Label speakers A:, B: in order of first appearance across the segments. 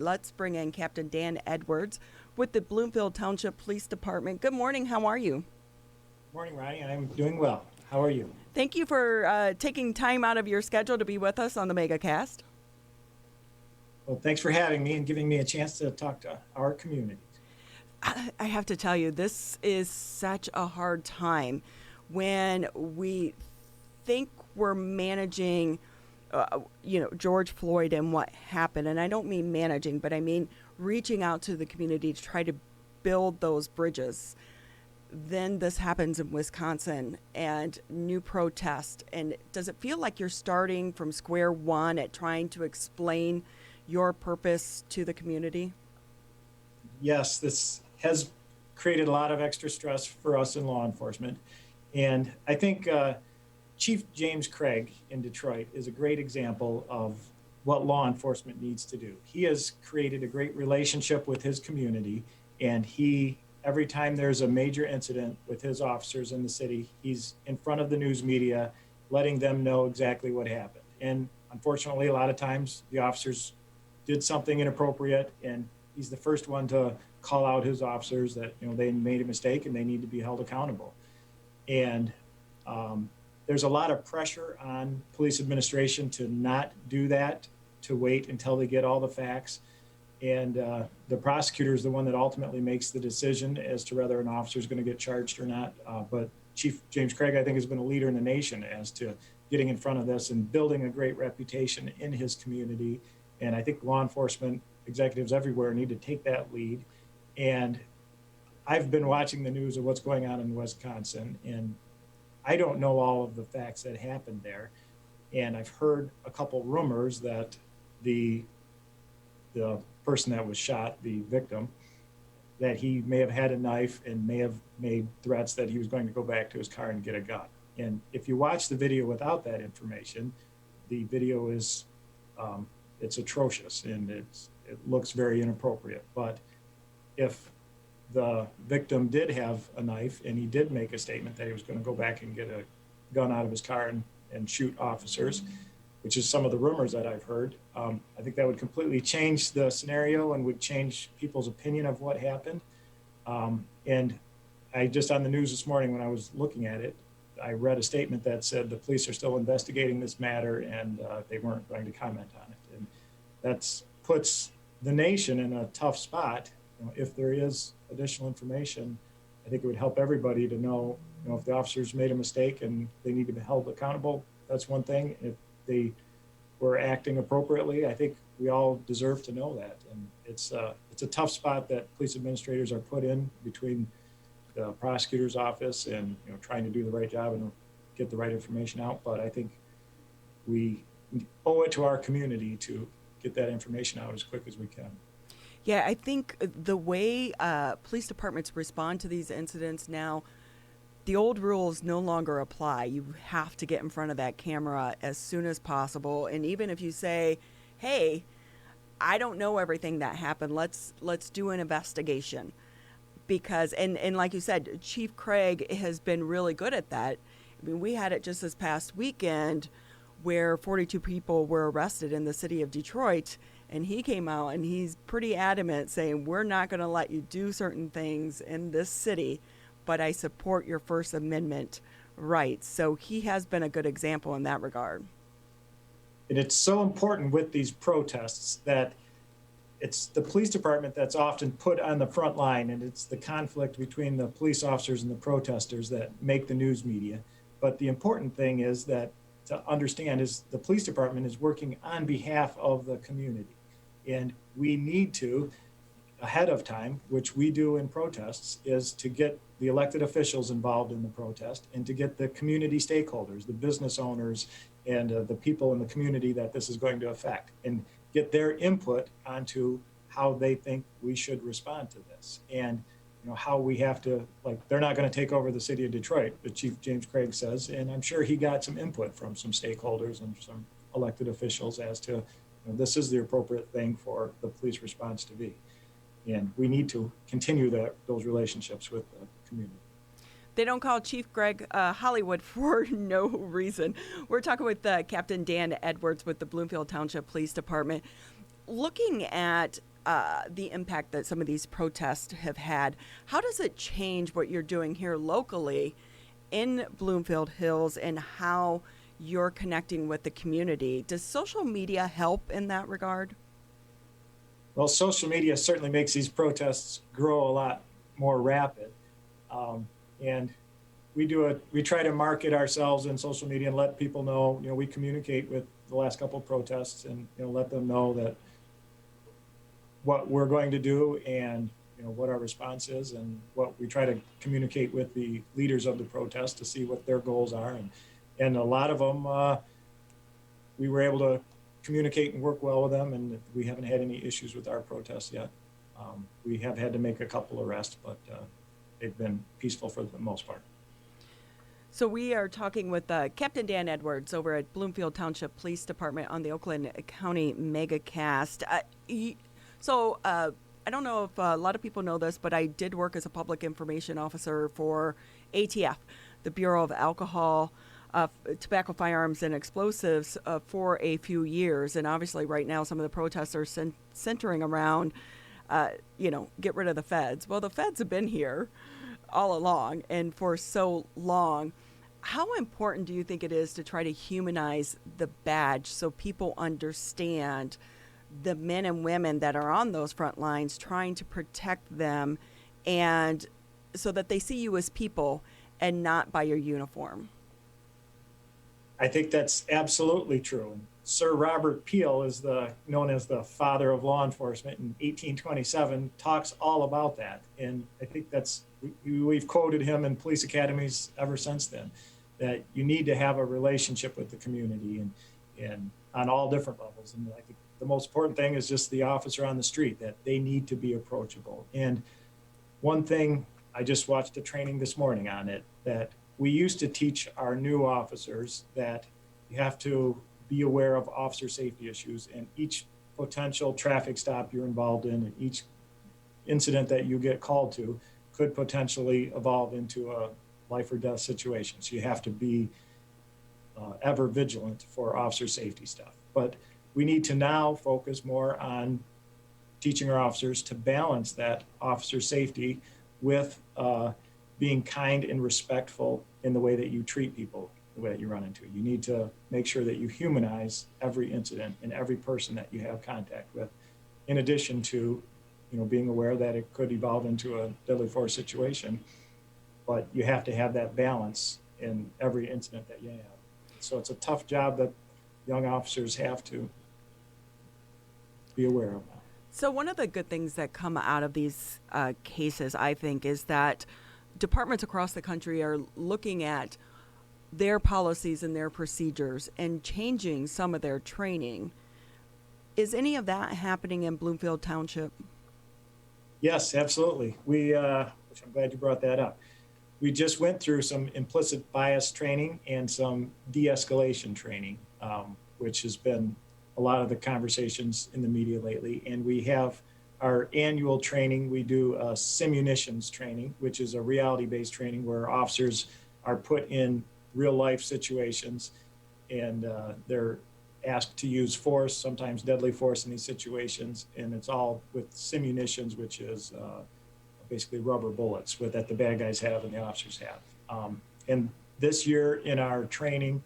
A: Let's bring in Captain Dan Edwards with the Bloomfield Township Police Department. Good morning. How are you?
B: Morning, Ronnie. I'm doing well. How are you?
A: Thank you for taking time out of your schedule to be with us on the MegaCast.
B: Well, thanks for having me and giving me a chance to talk to our community.
A: I have to tell you, this is such a hard time when we think we're managing, George Floyd and what happened. And I don't mean managing, but I mean reaching out to the community to try to build those bridges. Then this happens in Wisconsin and new protest. And does it feel like you're starting from square one at trying to explain your purpose to the community?
B: Yes, this has created a lot of extra stress for us in law enforcement. And I think Chief James Craig in Detroit is a great example of what law enforcement needs to do. He has created a great relationship with his community, and every time there's a major incident with his officers in the city, he's in front of the news media, letting them know exactly what happened. And unfortunately, a lot of times the officers did something inappropriate, and he's the first one to call out his officers that they made a mistake and they need to be held accountable. And there's a lot of pressure on police administration to not do that, to wait until they get all the facts. And the prosecutor is the one that ultimately makes the decision as to whether an officer is going to get charged or not. But Chief James Craig, I think, has been a leader in the nation as to getting in front of this and building a great reputation in his community. And I think law enforcement executives everywhere need to take that lead. And I've been watching the news of what's going on in Wisconsin, and I don't know all of the facts that happened there. And I've heard a couple rumors that the person that was shot, the victim, that he may have had a knife and may have made threats that he was going to go back to his car and get a gun. And if you watch the video without that information, the video is it's atrocious and it looks very inappropriate. But if the victim did have a knife and he did make a statement that he was going to go back and get a gun out of his car and shoot officers, which is some of the rumors that I've heard, I think that would completely change the scenario and would change people's opinion of what happened. And I just on the news this morning when I was looking at it, I read a statement that said the police are still investigating this matter and they weren't going to comment on it. And that puts the nation in a tough spot. If there is additional information, I think it would help everybody to know, if the officers made a mistake and they need to be held accountable, that's one thing. If they were acting appropriately, I think we all deserve to know that. And it's a tough spot that police administrators are put in between the prosecutor's office and trying to do the right job and get the right information out. But I think we owe it to our community to get that information out as quick as we can.
A: Yeah, I think the way police departments respond to these incidents now, the old rules no longer apply. You have to get in front of that camera as soon as possible. And even if you say, hey, I don't know everything that happened, let's do an investigation. Because, and like you said, Chief Craig has been really good at that. I mean, we had it just this past weekend where 42 people were arrested in the city of Detroit. And he came out and he's pretty adamant saying, we're not going to let you do certain things in this city, but I support your First Amendment rights. So he has been a good example in that regard.
B: And it's so important with these protests that it's the police department that's often put on the front line, and it's the conflict between the police officers and the protesters that make the news media. But the important thing is that to understand is the police department is working on behalf of the community. And we need to, ahead of time, which we do in protests, is to get the elected officials involved in the protest and to get the community stakeholders, the business owners, and the people in the community that this is going to affect, and get their input onto how they think we should respond to this. And how we have to, they're not going to take over the city of Detroit, but Chief James Craig says, and I'm sure he got some input from some stakeholders and some elected officials as to, this is the appropriate thing for the police response to be. And we need to continue those relationships with the community.
A: They don't call Chief Craig Hollywood for no reason. We're talking with Captain Dan Edwards with the Bloomfield Township Police Department. Looking at the impact that some of these protests have had. How does it change what you're doing here locally in Bloomfield Hills and how you're connecting with the community? Does social media help in that regard?
B: Well, social media certainly makes these protests grow a lot more rapid. And we try to market ourselves in social media and let people know, we communicate with the last couple of protests and, let them know that what we're going to do and, what our response is and what we try to communicate with the leaders of the protest to see what their goals are. And a lot of them, we were able to communicate and work well with them, and we haven't had any issues with our protests yet. We have had to make a couple arrests, but they've been peaceful for the most part.
A: So we are talking with Captain Dan Edwards over at Bloomfield Township Police Department on the Oakland County MegaCast. I don't know if a lot of people know this, but I did work as a public information officer for ATF, the Bureau of Alcohol, Tobacco, Firearms, and Explosives for a few years. And obviously right now some of the protests are centering around, get rid of the feds. Well, the feds have been here all along and for so long. How important do you think it is to try to humanize the badge so people understand the men and women that are on those front lines trying to protect them, and so that they see you as people and not by your uniform?
B: I think that's absolutely true. Sir Robert Peel is known as the father of law enforcement in 1827, talks all about that. And I think we've quoted him in police academies ever since then, that you need to have a relationship with the community and on all different levels. And I think the most important thing is just the officer on the street, that they need to be approachable. And one thing, I just watched a training this morning on it, that we used to teach our new officers that you have to be aware of officer safety issues, and each potential traffic stop you're involved in and each incident that you get called to could potentially evolve into a life or death situation. So you have to be ever vigilant for officer safety stuff. But we need to now focus more on teaching our officers to balance that officer safety with being kind and respectful in the way that you treat people, the way that you run into. You need to make sure that you humanize every incident and every person that you have contact with, in addition to, being aware that it could evolve into a deadly force situation. But you have to have that balance in every incident that you have. So it's a tough job that young officers have to be aware of that.
A: So one of the good things that come out of these cases, I think, is that departments across the country are looking at their policies and their procedures and changing some of their training. Is any of that happening in Bloomfield Township?
B: Yes, absolutely. Which I'm glad you brought that up. We just went through some implicit bias training and some de-escalation training, which has been a lot of the conversations in the media lately. And we have our annual training. We do a simunitions training, which is a reality-based training where officers are put in real-life situations and they're asked to use force, sometimes deadly force in these situations. And it's all with simunitions, which is basically rubber bullets that the bad guys have and the officers have. And this year in our training,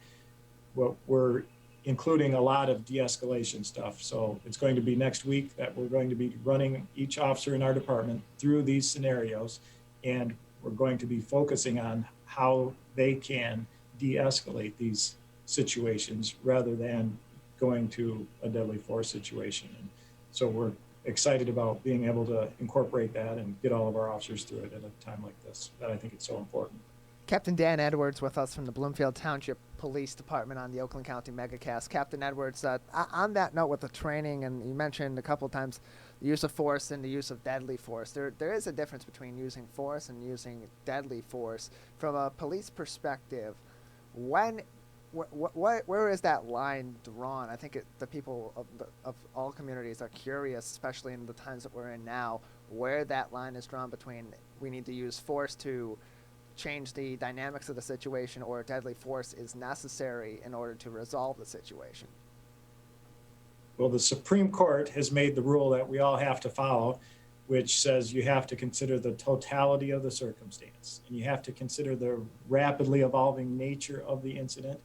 B: we're including a lot of de-escalation stuff. So it's going to be next week that we're going to be running each officer in our department through these scenarios, and we're going to be focusing on how they can de-escalate these situations rather than going to a deadly force situation. And so we're excited about being able to incorporate that and get all of our officers through it at a time like this, that I think it's so important.
C: Captain Dan Edwards with us from the Bloomfield Township Police Department on the Oakland County MegaCast. Captain Edwards, on that note with the training, and you mentioned a couple of times the use of force and the use of deadly force. There is a difference between using force and using deadly force. From a police perspective, where is that line drawn? I think the people of all communities are curious, especially in the times that we're in now, where that line is drawn between we need to use force to change the dynamics of the situation or deadly force is necessary in order to resolve the situation.
B: Well, the Supreme Court has made the rule that we all have to follow, which says you have to consider the totality of the circumstance, and you have to consider the rapidly evolving nature of the incident,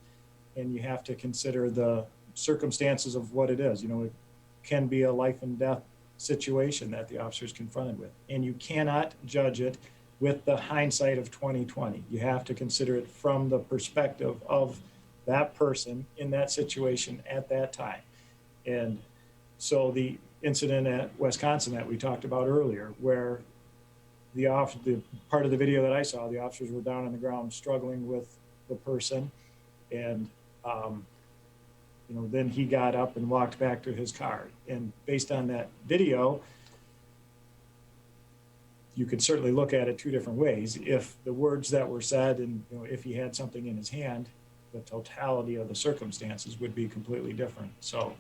B: and you have to consider the circumstances of what it is. It can be a life and death situation that the officer is confronted with, and you cannot judge it with the hindsight of 2020. You have to consider it from the perspective of that person in that situation at that time. And so the incident at Wisconsin that we talked about earlier, where the part of the video that I saw, the officers were down on the ground struggling with the person, and then he got up and walked back to his car. And based on that video, you could certainly look at it two different ways. If the words that were said, and if he had something in his hand, the totality of the circumstances would be completely different. So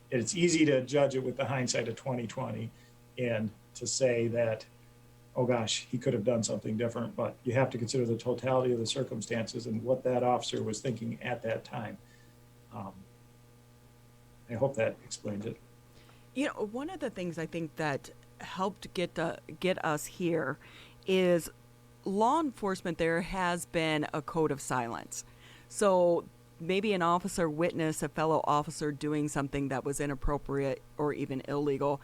B: it's easy to judge it with the hindsight of 2020 and to say that, oh gosh, he could have done something different, but you have to consider the totality of the circumstances and what that officer was thinking at that time. I hope that explains it.
A: One of the things I think that helped get us here is law enforcement. There has been a code of silence. So maybe an officer witnessed a fellow officer doing something that was inappropriate or even illegal,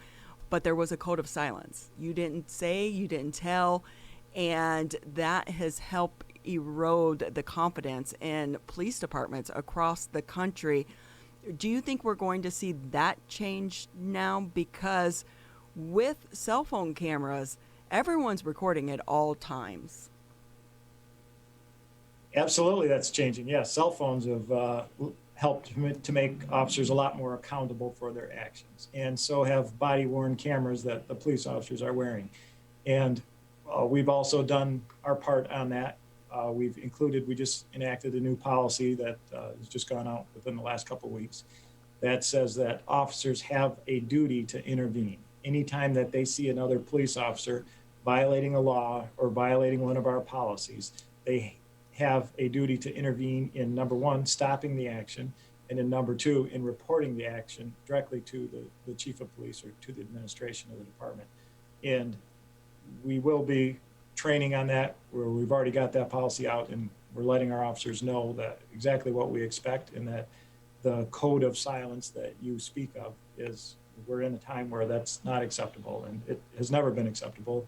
A: but there was a code of silence. You didn't say, you didn't tell, and that has helped erode the confidence in police departments across the country. Do you think we're going to see that change now? Because with cell phone cameras, everyone's recording at all times.
B: Absolutely, that's changing. Yeah, cell phones have helped to make officers a lot more accountable for their actions. And so have body-worn cameras that the police officers are wearing. And we've also done our part on that. We just enacted a new policy that has just gone out within the last couple of weeks that says that officers have a duty to intervene. Anytime that they see another police officer violating a law or violating one of our policies, they have a duty to intervene in, number one, stopping the action, and in number two, in reporting the action directly to the chief of police or to the administration of the department. And we will be training on that, where we've already got that policy out, and we're letting our officers know that exactly what we expect, and that the code of silence that you speak of is, we're in a time where that's not acceptable, and it has never been acceptable.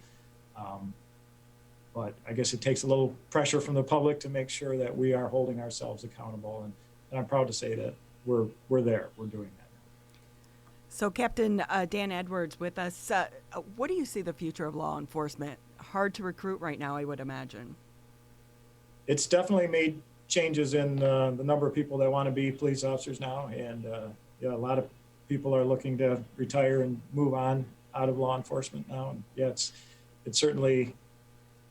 B: But I guess it takes a little pressure from the public to make sure that we are holding ourselves accountable. And I'm proud to say that we're there. We're doing that.
A: So Captain Dan Edwards with us. What do you see the future of law enforcement? Hard to recruit right now, I would imagine.
B: It's definitely made changes in the number of people that want to be police officers now. And a lot of people are looking to retire and move on out of law enforcement now. And it's certainly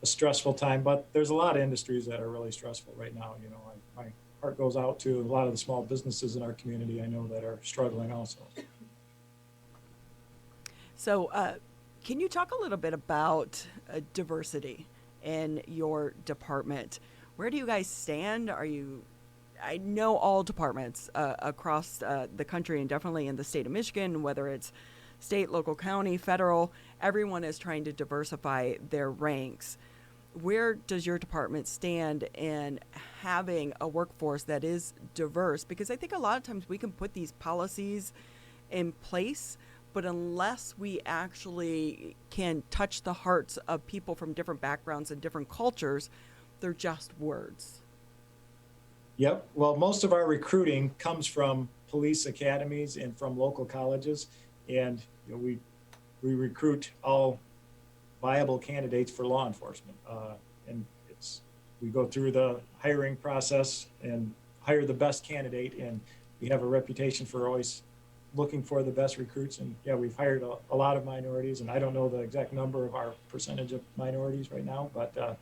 B: a stressful time, but there's a lot of industries that are really stressful right now. My heart goes out to a lot of the small businesses in our community I know that are struggling also.
A: So can you talk a little bit about diversity in your department? Where do you guys stand? I know all departments across the country, and definitely in the state of Michigan, whether it's state, local, county, federal, everyone is trying to diversify their ranks. Where does your department stand in having a workforce that is diverse? Because I think a lot of times we can put these policies in place, but unless we actually can touch the hearts of people from different backgrounds and different cultures, they're just words.
B: Yep. Well, most of our recruiting comes from police academies and from local colleges. And we recruit all viable candidates for law enforcement. And we go through the hiring process and hire the best candidate. And we have a reputation for always looking for the best recruits. And we've hired a lot of minorities, and I don't know the exact number of our percentage of minorities right now, but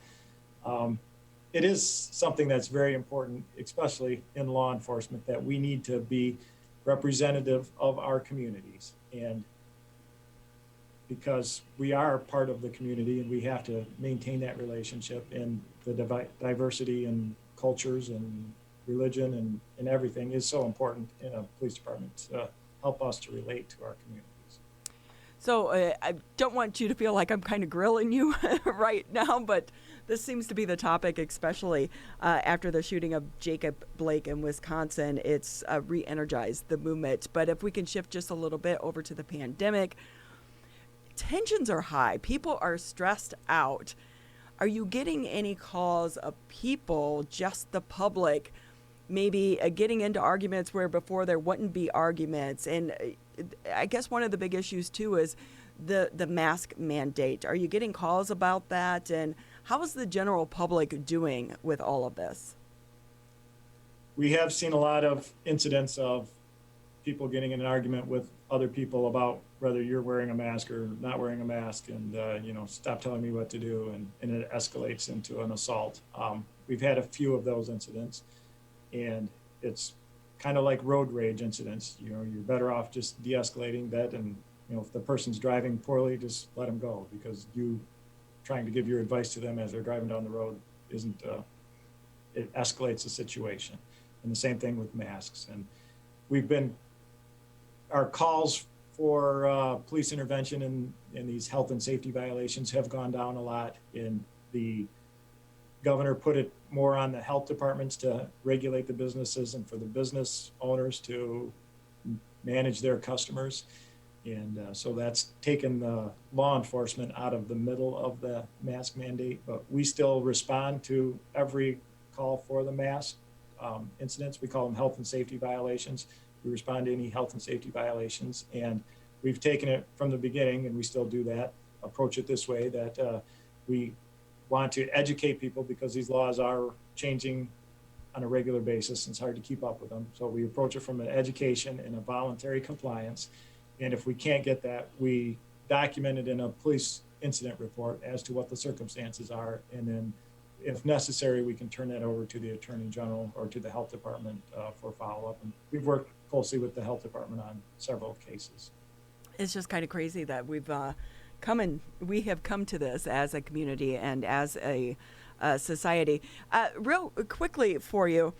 B: it is something that's very important, especially in law enforcement, that we need to be representative of our communities. And because we are part of the community and we have to maintain that relationship, and the diversity and cultures and religion and everything is so important in a police department help us to relate to our communities.
A: So I don't want you to feel like I'm kind of grilling you right now, but this seems to be the topic, especially after the shooting of Jacob Blake in Wisconsin. It's re-energized the movement. But if we can shift just a little bit over to the pandemic, tensions are high. People are stressed out. Are you getting any calls of people, just the public, maybe getting into arguments where before there wouldn't be arguments? And I guess one of the big issues too is the mask mandate. Are you getting calls about that? And how is the general public doing with all of this?
B: We have seen a lot of incidents of people getting in an argument with other people about whether you're wearing a mask or not wearing a mask, and stop telling me what to do, and it escalates into an assault. We've had a few of those incidents, and it's kind of like road rage incidents. You're better off just de-escalating that, and if the person's driving poorly, just let them go, because you trying to give your advice to them as they're driving down the road isn't it escalates the situation. And the same thing with masks. And our calls for police intervention in these health and safety violations have gone down a lot. And the governor put it more on the health departments to regulate the businesses and for the business owners to manage their customers. And so that's taken the law enforcement out of the middle of the mask mandate. But we still respond to every call for the mask incidents. We call them health and safety violations. We respond to any health and safety violations. And we've taken it from the beginning, and we still do that, approach it this way, that we want to educate people, because these laws are changing on a regular basis, and it's hard to keep up with them. So we approach it from an education and a voluntary compliance. And if we can't get that, we document it in a police incident report as to what the circumstances are. And then if necessary, we can turn that over to the Attorney General or to the Health Department for follow-up. And we've worked closely with the Health Department on several cases.
A: It's just kind of crazy that we have come to this as a community and as a society. Real quickly for you,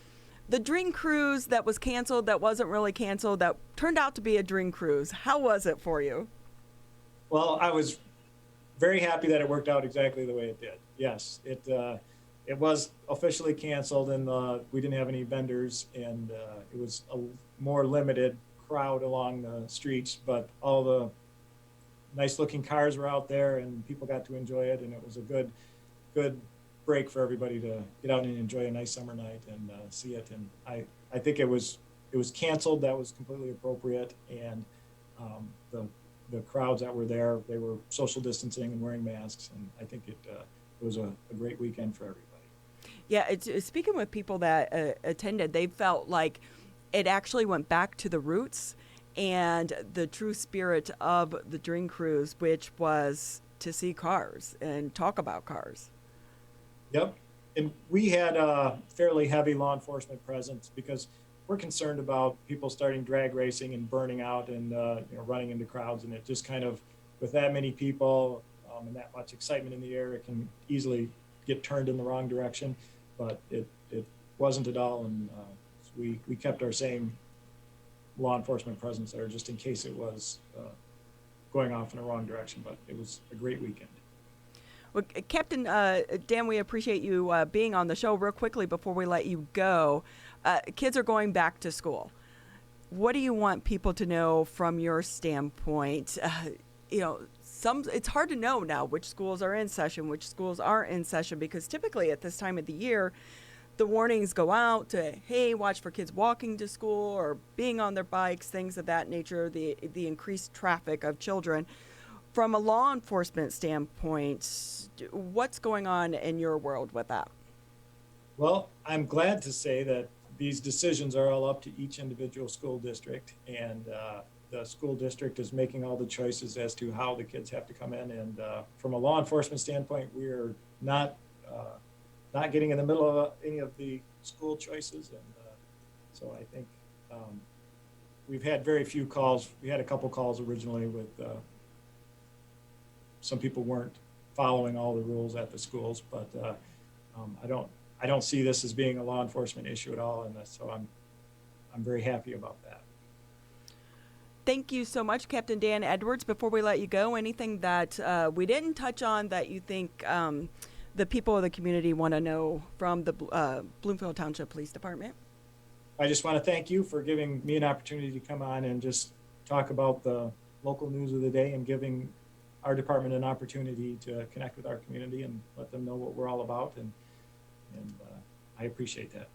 A: the Dream Cruise that was canceled, that wasn't really canceled, that turned out to be a Dream Cruise. How was it for you?
B: Well, I was very happy that it worked out exactly the way it did. Yes, it was officially canceled, and we didn't have any vendors, and it was a more limited crowd along the streets, but all the nice looking cars were out there and people got to enjoy it, and it was a good break for everybody to get out and enjoy a nice summer night and see it. And I think it was canceled. That was completely appropriate. And the crowds that were there, they were social distancing and wearing masks, and I think it was a great weekend for everybody.
A: Yeah, it's speaking with people that attended, they felt like it actually went back to the roots and the true spirit of the Dream Cruise, which was to see cars and talk about cars.
B: Yep. And we had a fairly heavy law enforcement presence because we're concerned about people starting drag racing and burning out and running into crowds. And it just kind of, with that many people and that much excitement in the air, it can easily get turned in the wrong direction. But it wasn't at all. And we kept our same law enforcement presence there just in case it was going off in the wrong direction. But it was a great weekend.
A: Well, Captain Dan, we appreciate you being on the show. Real quickly before we let you go, kids are going back to school. What do you want people to know from your standpoint? It's hard to know now which schools are in session, which schools aren't in session, because typically at this time of the year, the warnings go out to, hey, watch for kids walking to school or being on their bikes, things of that nature, the increased traffic of children. From a law enforcement standpoint, what's going on in your world with that?
B: Well, I'm glad to say that these decisions are all up to each individual school district, and the school district is making all the choices as to how the kids have to come in. And from a law enforcement standpoint, we are not getting in the middle of any of the school choices. And so I think we've had very few calls. We had a couple calls originally with some people weren't following all the rules at the schools, but I don't see this as being a law enforcement issue at all, and so I'm very happy about that.
A: Thank you so much, Captain Dan Edwards. Before we let you go, anything that we didn't touch on that you think the people of the community want to know from the Bloomfield Township Police Department?
B: I just want to thank you for giving me an opportunity to come on and just talk about the local news of the day and giving our department an opportunity to connect with our community and let them know what we're all about. And I appreciate that.